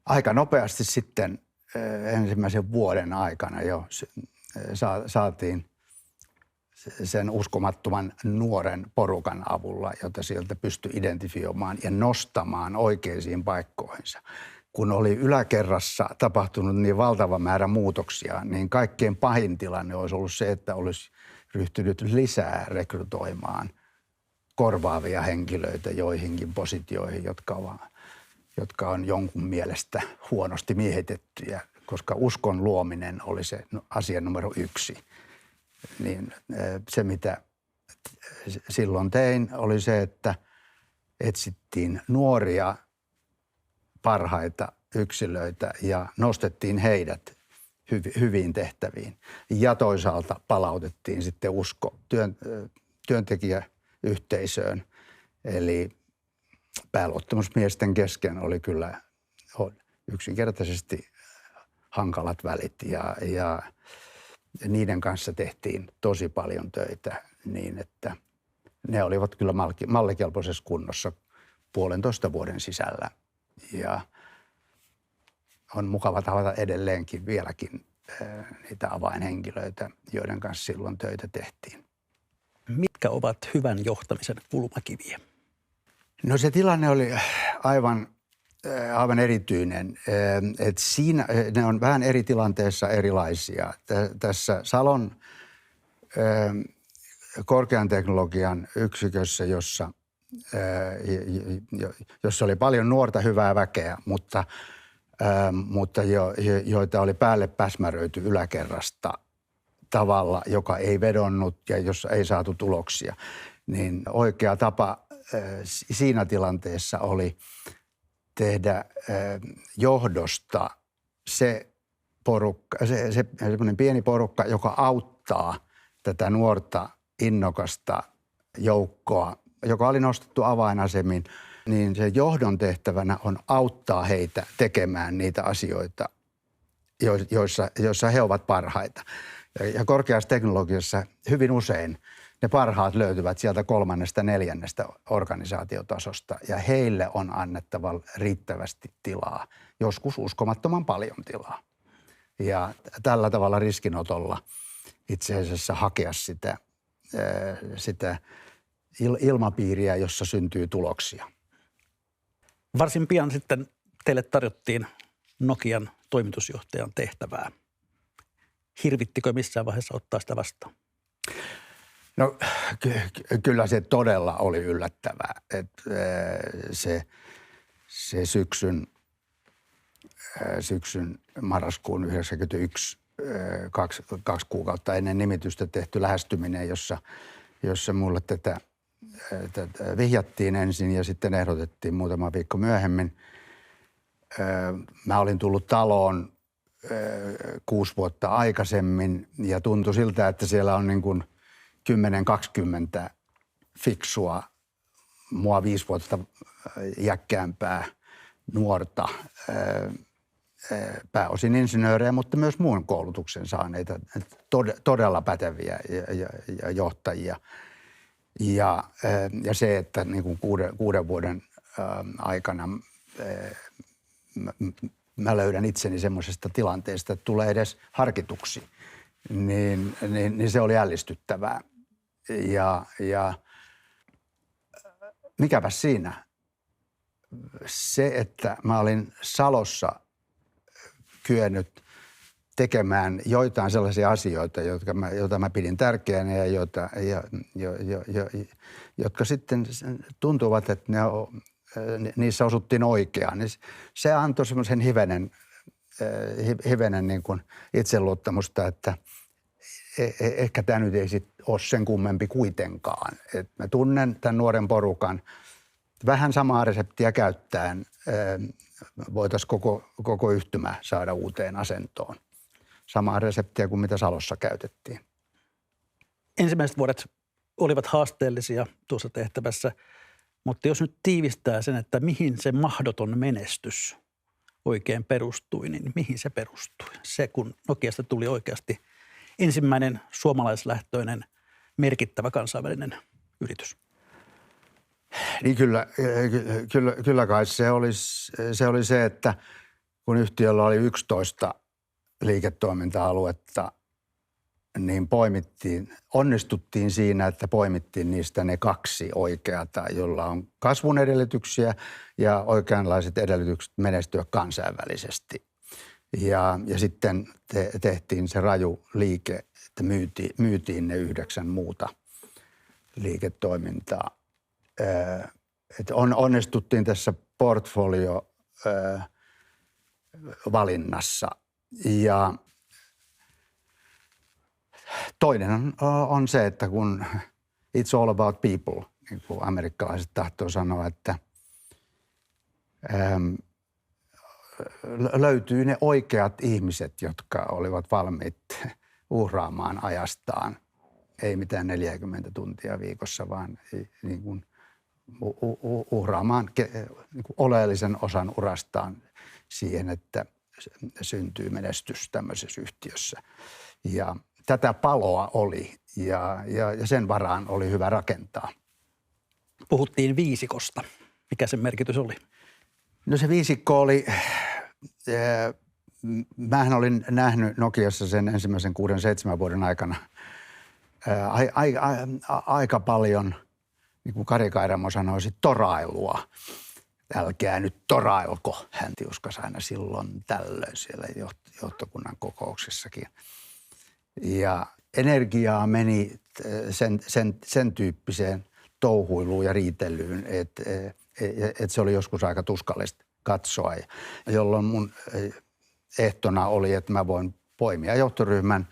Aika nopeasti sitten ensimmäisen vuoden aikana jo saatiin sen uskomattoman nuoren porukan avulla, jota sieltä pystyi identifioimaan ja nostamaan oikeisiin paikkoihinsa. Kun oli yläkerrassa tapahtunut niin valtava määrä muutoksia, niin kaikkein pahin tilanne olisi ollut se, että olisi ryhtynyt lisää rekrytoimaan korvaavia henkilöitä joihinkin positioihin, jotka on jonkun mielestä huonosti miehitettyjä, koska uskon luominen oli se asia numero 1. Niin se, mitä silloin tein, oli se, että etsittiin nuoria parhaita yksilöitä ja nostettiin heidät hyviin tehtäviin. Ja toisaalta palautettiin sitten usko työntekijäyhteisöön. Eli pääluottamusmiesten kesken oli kyllä yksinkertaisesti hankalat välit ja niiden kanssa tehtiin tosi paljon töitä niin, että ne olivat kyllä mallikelpoisessa kunnossa 1,5 vuoden sisällä. Ja on mukava tavata edelleenkin vieläkin niitä avainhenkilöitä, joiden kanssa silloin töitä tehtiin. Mitkä ovat hyvän johtamisen kulmakiviä? No se tilanne oli aivan erityinen. Et siinä ne on vähän eri tilanteessa erilaisia. Tässä Salon korkean teknologian yksikössä, jossa oli paljon nuorta hyvää väkeä, mutta joita oli päälle päsmäröity yläkerrasta tavalla, joka ei vedonnut ja jossa ei saatu tuloksia. Niin oikea tapa siinä tilanteessa oli tehdä johdosta se porukka, se semmoinen pieni porukka, joka auttaa tätä nuorta innokasta joukkoa, joka oli nostettu avainasemiin, niin se johdon tehtävänä on auttaa heitä tekemään niitä asioita, joissa he ovat parhaita. Ja korkeassa teknologiassa hyvin usein ne parhaat löytyvät sieltä 3., 4. organisaatiotasosta ja heille on annettava riittävästi tilaa, joskus uskomattoman paljon tilaa. Ja tällä tavalla riskinotolla itse asiassa hakea sitä ilmapiiriä, jossa syntyy tuloksia. Varsin pian sitten teille tarjottiin Nokian toimitusjohtajan tehtävää. Hirvittikö missään vaiheessa ottaa sitä vastaan? No kyllä se todella oli yllättävää, että se syksyn marraskuun 1991, kaksi kuukautta ennen nimitystä tehty lähestyminen, jossa mulle tätä vihjattiin ensin ja sitten ehdotettiin muutama viikko myöhemmin. Mä olin tullut taloon 6 vuotta aikaisemmin ja tuntui siltä, että siellä on niin kuin 10-20 fiksua, mua 5 vuotta jäkkäämpää nuorta, pääosin insinöörejä, mutta myös muun koulutuksen saaneita, todella päteviä ja johtajia. Ja se, että niin kuin 6 vuoden aikana mä löydän itseni semmoisesta tilanteesta, että tulee edes harkituksi, niin se oli ällistyttävää. Ja mikäpä siinä? Se, että mä olin Salossa kyennyt tekemään joitain sellaisia asioita, joita mä pidin tärkeänä ja jotka sitten tuntuvat, että niissä osuttiin oikeaan. Niin se antoi semmoisen hivenen niin kuin itseluottamusta, että ehkä tämä nyt ei sitten ole sen kummempi kuitenkaan. Et mä tunnen tämän nuoren porukan vähän samaa reseptiä käyttäen. Voitaisiin koko yhtymä saada uuteen asentoon. Samaa reseptiä kuin mitä Salossa käytettiin. Ensimmäiset vuodet olivat haasteellisia tuossa tehtävässä, mutta jos nyt tiivistää sen, että mihin se mahdoton menestys oikein perustui, niin mihin se perustui? Se, kun Nokiasta tuli oikeasti ensimmäinen suomalaislähtöinen merkittävä kansainvälinen yritys. Niin kyllä kai se oli se, että kun yhtiöllä oli 11 liiketoiminta-aluetta, niin onnistuttiin siinä, että poimittiin niistä ne 2 oikeata, jolla on kasvun edellytyksiä ja oikeanlaiset edellytykset menestyä kansainvälisesti. Ja sitten tehtiin se raju liike, että myytiin ne 9 muuta liiketoimintaa. Että onnistuttiin tässä portfolio-valinnassa. Ja toinen on se, että kun it's all about people, niin kuin amerikkalaiset tahtoo sanoa, että löytyy ne oikeat ihmiset, jotka olivat valmiit uhraamaan ajastaan. Ei mitään 40 tuntia viikossa, vaan niin kuin uhraamaan niin kuin oleellisen osan urastaan siihen, että syntyy menestys tämmöisessä yhtiössä. Ja tätä paloa oli ja sen varaan oli hyvä rakentaa. Puhuttiin viisikosta. Mikä sen merkitys oli? No se viisikko oli, mähän olin nähnyt Nokiassa sen ensimmäisen 6-7 vuoden aikana aika paljon, niin kuin Kari Kairamo sanoisi, torailua. Älkää nyt torailko, hän tiuskasi aina silloin tällöin siellä johtokunnan kokouksessakin. Ja energiaa meni sen tyyppiseen touhuiluun ja riitelyyn, että se oli joskus aika tuskallista katsoa, jolloin mun ehtona oli, että mä voin poimia johtoryhmän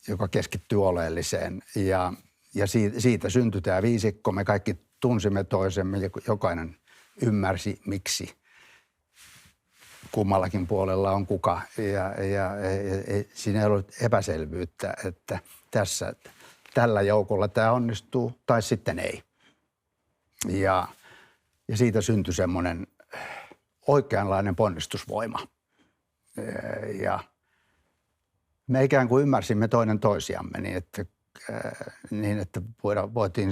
joka keskittyy oleelliseen. Ja siitä syntyi tämä viisikko. Me kaikki tunsimme toisemme ja jokainen ymmärsi, miksi kummallakin puolella on kuka. Ja siinä ei ollut epäselvyyttä, että tällä joukolla tämä onnistuu tai sitten ei. Ja siitä syntyi semmoinen oikeanlainen ponnistusvoima. Ja me ikään kuin ymmärsimme toinen toisiamme niin, että voitiin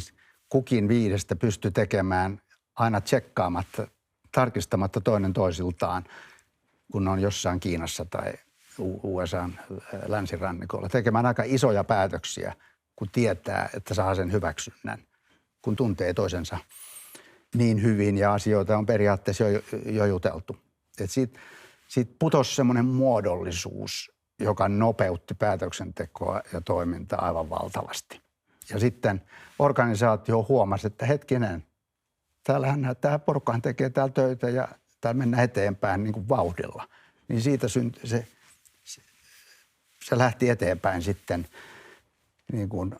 kukin 5 pysty tekemään aina tsekkaamatta, tarkistamatta toinen toisiltaan, kun on jossain Kiinassa tai USA:n länsirannikolla. Tekemään aika isoja päätöksiä, kun tietää, että saa sen hyväksynnän, kun tuntee toisensa niin hyvin ja asioita on periaatteessa jo juteltu. Et siitä putosi semmoinen muodollisuus, joka nopeutti päätöksentekoa ja toimintaa aivan valtavasti. Ja sitten organisaatio huomasi, että hetkinen, täällähän tämä porukkahan tekee täällä töitä ja täällä mennään eteenpäin niin kuin vauhdilla. Niin siitä syntyi se lähti eteenpäin sitten niin kuin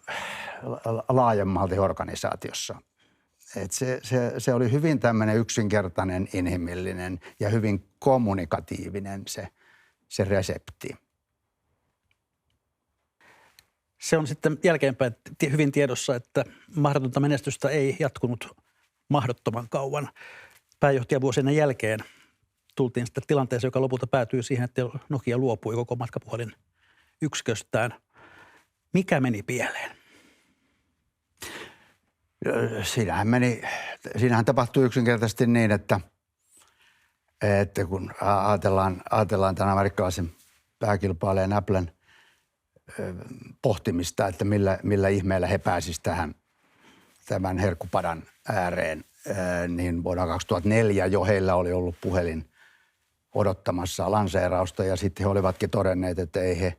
laajemmalti organisaatiossa. Et se oli hyvin tämmöinen yksinkertainen, inhimillinen ja hyvin kommunikatiivinen se resepti. Se on sitten jälkeenpäin hyvin tiedossa, että mahdotonta menestystä ei jatkunut mahdottoman kauan. Pääjohtajavuosien jälkeen tultiin sitten tilanteeseen, joka lopulta päätyi siihen, että Nokia luopui koko matkapuhelin yksiköstään. Mikä meni pieleen? Siinähän tapahtui yksinkertaisesti niin, että kun ajatellaan tämän amerikkalaisen pääkilpailijan Applen pohtimista, että millä ihmeellä he pääsisivät tämän herkkupadan ääreen, niin vuonna 2004 jo heillä oli ollut puhelin odottamassa lanseerausta ja sitten he olivatkin todenneet, että ei he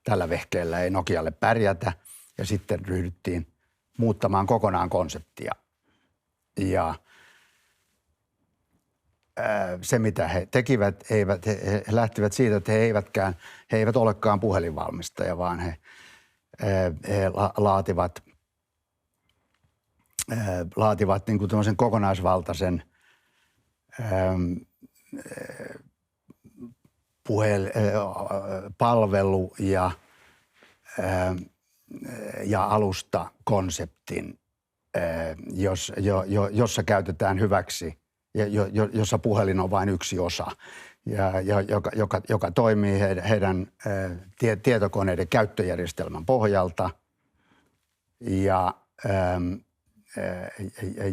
tällä vehkeellä ei Nokialle pärjätä ja sitten ryhdyttiin muuttamaan kokonaan konseptia. Ja se, mitä he tekivät, he lähtivät siitä, että he eivät olekaan puhelinvalmistaja, vaan he laativat niin kuin tämmöisen kokonaisvaltaisen palvelu- ja alustakonseptin, jossa käytetään hyväksi ja jossa puhelin on vain yksi osa, ja joka toimii heidän tietokoneiden käyttöjärjestelmän pohjalta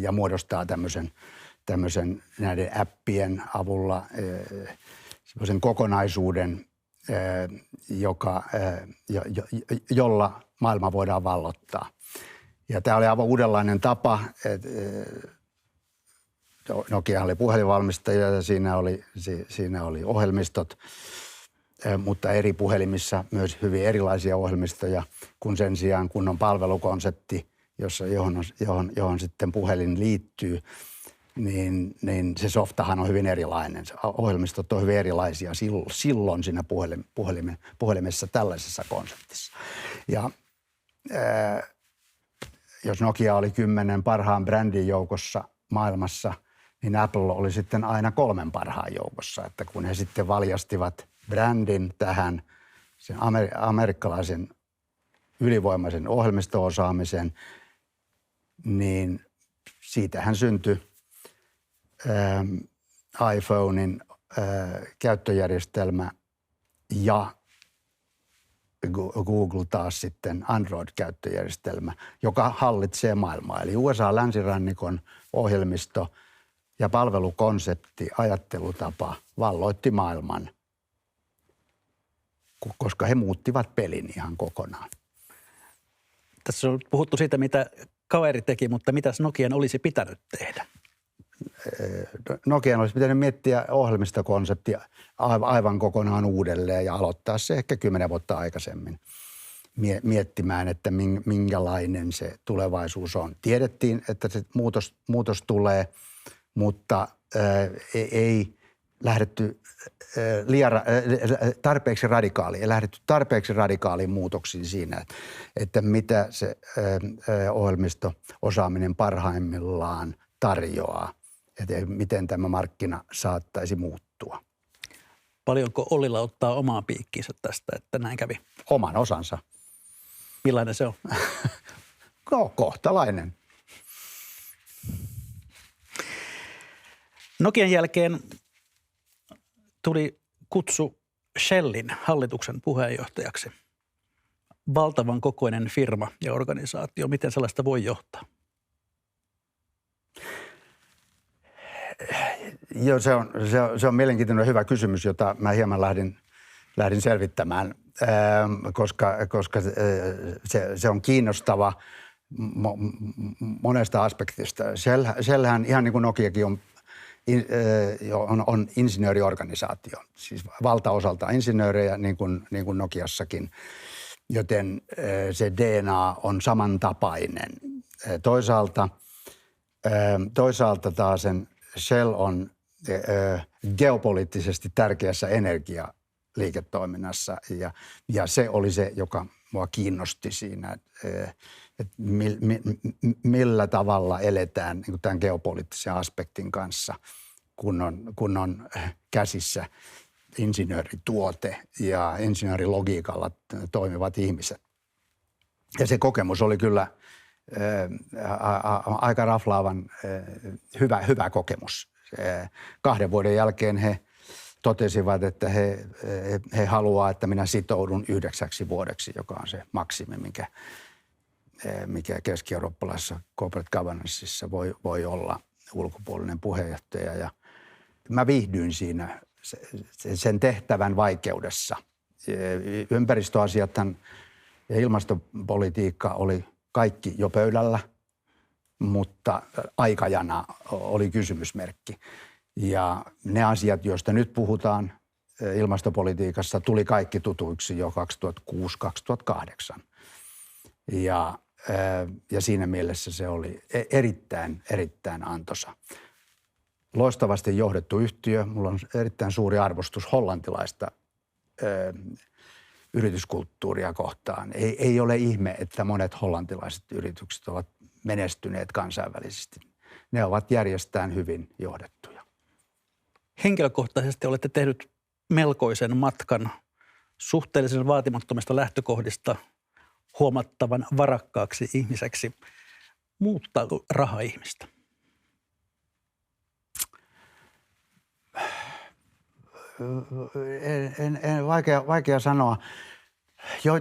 ja muodostaa tämmöisen näiden appien avulla semmoisen kokonaisuuden, jolla maailma voidaan vallottaa. Ja tämä oli aivan uudenlainen tapa. Nokia oli puhelinvalmistaja ja siinä oli ohjelmistot, mutta eri puhelimissa myös hyvin erilaisia ohjelmistoja, kun sen sijaan kun on palvelukonsepti, johon sitten puhelin liittyy, niin se softahan on hyvin erilainen. Ohjelmistot on hyvin erilaisia silloin siinä puhelimessa tällaisessa konseptissa. Ja jos Nokia oli 10 parhaan brändin joukossa maailmassa, niin Apple oli sitten aina 3 parhaan joukossa. Että kun he sitten valjastivat brändin tähän sen amerikkalaisen ylivoimaisen ohjelmisto-osaamisen, niin siitähän syntyi iPhonein käyttöjärjestelmä ja Google taas sitten Android-käyttöjärjestelmä, joka hallitsee maailmaa. Eli USA-länsirannikon ohjelmisto ja palvelukonsepti, ajattelutapa valloitti maailman, koska he muuttivat pelin ihan kokonaan. Tässä on puhuttu siitä, mitä kaveri teki, mutta mitäs Nokian olisi pitänyt tehdä? Nokian olisi pitänyt miettiä ohjelmistokonseptia aivan kokonaan uudelleen ja aloittaa se ehkä 10 vuotta aikaisemmin miettimään, että minkälainen se tulevaisuus on. Tiedettiin, että se muutos tulee, mutta ei lähdetty tarpeeksi radikaaliin muutoksiin siinä, että mitä se ohjelmisto-osaaminen parhaimmillaan tarjoaa, että miten tämä markkina saattaisi muuttua. Paljonko Ollila ottaa omaa piikkiinsä tästä, että näin kävi? Oman osansa. Millainen se on? No, kohtalainen. Nokian jälkeen tuli kutsu Shellin hallituksen puheenjohtajaksi. Valtavan kokoinen firma ja organisaatio. Miten sellaista voi johtaa? Joo, se on mielenkiintoinen hyvä kysymys, jota mä hieman lähdin selvittämään, koska se on kiinnostava monesta aspektista. Shellhän ihan niin kuin Nokiakin on insinööriorganisaatio, siis valtaosalta insinöörejä niin kuin Nokiassakin, joten se DNA on samantapainen. Toisaalta taas Shell on geopoliittisesti tärkeässä energialiiketoiminnassa ja se oli se, joka mua kiinnosti siinä, että millä tavalla eletään niin kuin tämän geopoliittisen aspektin kanssa, kun on käsissä insinöörituote ja insinöörilogiikalla toimivat ihmiset. Ja se kokemus oli kyllä aika raflaavan hyvä kokemus. 2 vuoden jälkeen he totesivat, että he haluaa, että minä sitoudun 9 vuodeksi, joka on se maksimi, mikä keski-eurooppalaisessa corporate governanceissa voi olla ulkopuolinen puheenjohtaja. Ja mä viihdyin siinä sen tehtävän vaikeudessa. Ympäristöasiathan ja ilmastopolitiikka oli kaikki jo pöydällä, mutta aikajana oli kysymysmerkki. Ja ne asiat, joista nyt puhutaan ilmastopolitiikassa, tuli kaikki tutuiksi jo 2006-2008. Ja siinä mielessä se oli erittäin antoisa. Loistavasti johdettu yhtiö. Mulla on erittäin suuri arvostus hollantilaista yrityskulttuuria kohtaan. Ei ole ihme, että monet hollantilaiset yritykset ovat menestyneet kansainvälisesti. Ne ovat järjestään hyvin johdettuja. Henkilökohtaisesti olette tehnyt melkoisen matkan suhteellisen vaatimattomista lähtökohdista huomattavan varakkaaksi ihmiseksi. Muuttaako raha ihmistä? Vaikea sanoa.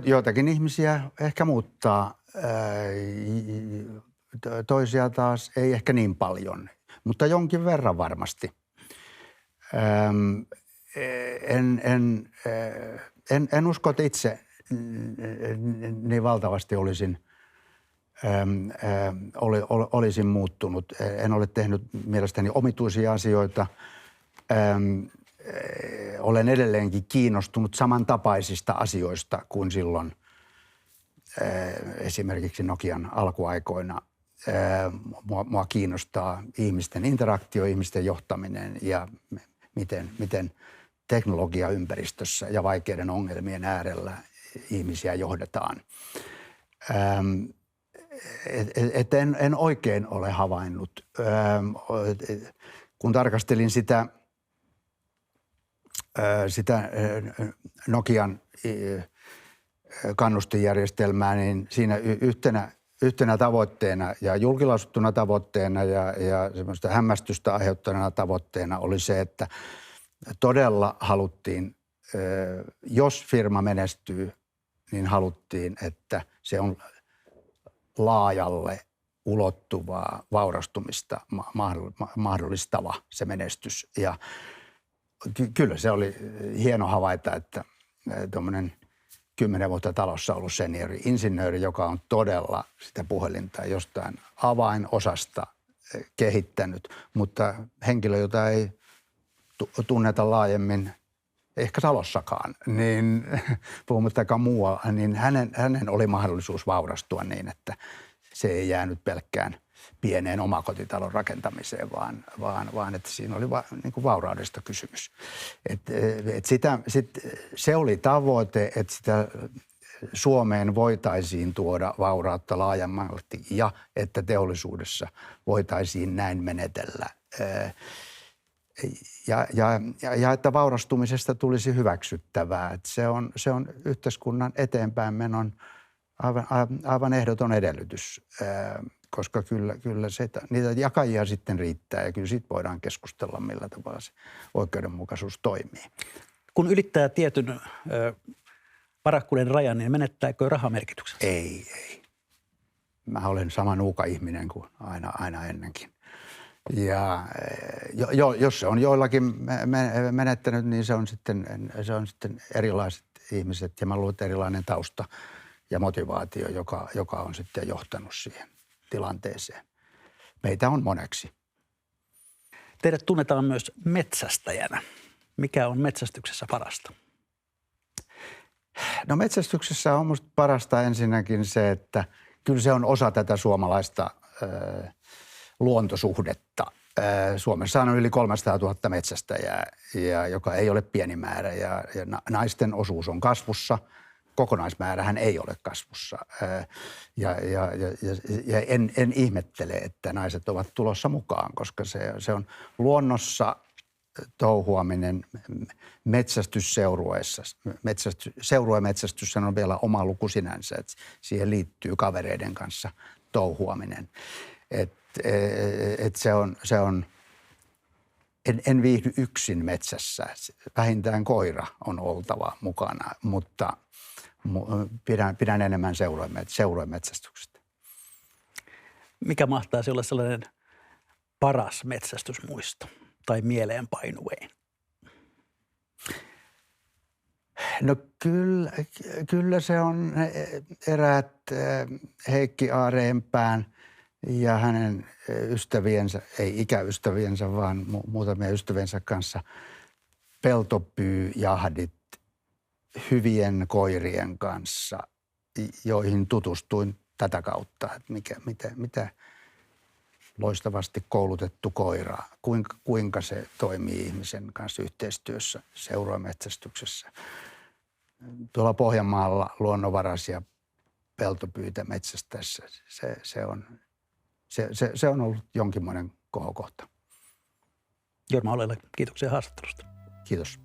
Joitakin ihmisiä ehkä muuttaa, toisia taas ei ehkä niin paljon, mutta jonkin verran varmasti. En usko, että itse niin valtavasti olisin muuttunut. En ole tehnyt mielestäni omituisia asioita. Olen edelleenkin kiinnostunut samantapaisista asioista kuin silloin esimerkiksi Nokian alkuaikoina. Mua kiinnostaa ihmisten interaktio, ihmisten johtaminen ja miten teknologiaympäristössä ja vaikeiden ongelmien äärellä ihmisiä johdetaan. En oikein ole havainnut. Kun tarkastelin sitä Nokian kannustinjärjestelmää, niin siinä yhtenä tavoitteena ja julkilausuttuna tavoitteena ja semmoista hämmästystä aiheuttaneena tavoitteena oli se, että todella haluttiin, jos firma menestyy, niin haluttiin, että se on laajalle ulottuvaa vaurastumista mahdollistava se menestys. Ja kyllä se oli hieno havaita, että tuommoinen 10 vuotta talossa ollut seniori-insinööri, joka on todella sitä puhelinta jostain avainosasta kehittänyt, mutta henkilö, jota ei tunneta laajemmin ehkä talossakaan, niin puhumattakaan muualla, niin hänen oli mahdollisuus vaurastua niin, että se ei jäänyt pelkkään pieneen omakotitalon rakentamiseen, vaan että siinä oli niin kuin vauraudesta kysymys. Se oli tavoite, että sitä Suomeen voitaisiin tuoda vaurautta laajemmalti ja että teollisuudessa voitaisiin näin menetellä. Ja että vaurastumisesta tulisi hyväksyttävää. Että se on yhteiskunnan eteenpäin menon aivan ehdoton edellytys, koska kyllä niitä jakajia sitten riittää ja kyllä siitä voidaan keskustella, millä tavalla se oikeudenmukaisuus toimii. Kun ylittää tietyn varakkuuden rajan, niin menettääkö rahamerkityksen? Ei. Mä olen sama nuuka ihminen kuin aina ennenkin. Ja jos se on joillakin menettänyt, niin se on sitten erilaiset ihmiset ja mä luulen, että erilainen tausta ja motivaatio, joka on sitten johtanut siihen tilanteeseen. Meitä on moneksi. Teidät tunnetaan myös metsästäjänä. Mikä on metsästyksessä parasta? No metsästyksessä on musta parasta ensinnäkin se, että kyllä se on osa tätä suomalaista luontosuhdetta. Suomessa on yli 300 000 metsästäjää, joka ei ole pieni määrä ja naisten osuus on kasvussa. Kokonaismäärähän ei ole kasvussa ja en ihmettele, että naiset ovat tulossa mukaan, koska se on luonnossa touhuaminen metsästysseurueessa. Seuruemetsästys on vielä oma luku sinänsä, että siihen liittyy kavereiden kanssa touhuaminen. En viihdy yksin metsässä. Vähintään koira on oltava mukana, mutta pidän enemmän seuruemetsästyksestä. Mikä mahtaisi olla sellainen paras metsästysmuisto tai mieleenpainuvein? No kyllä se on eräät Heikki Aareenpään ja hänen ystäviensä, ei ikäystäviensä, vaan muutamia ystäviensä kanssa peltopyyjahdit hyvien koirien kanssa, joihin tutustuin tätä kautta, että mitä loistavasti koulutettu koira, kuinka se toimii ihmisen kanssa yhteistyössä seuruemetsästyksessä. Tuolla Pohjanmaalla luonnonvaraisia peltopyitä metsästäessä se on ollut jonkinmoinen kohokohta. Jorma Ollila, kiitoksia haastattelusta. Kiitos.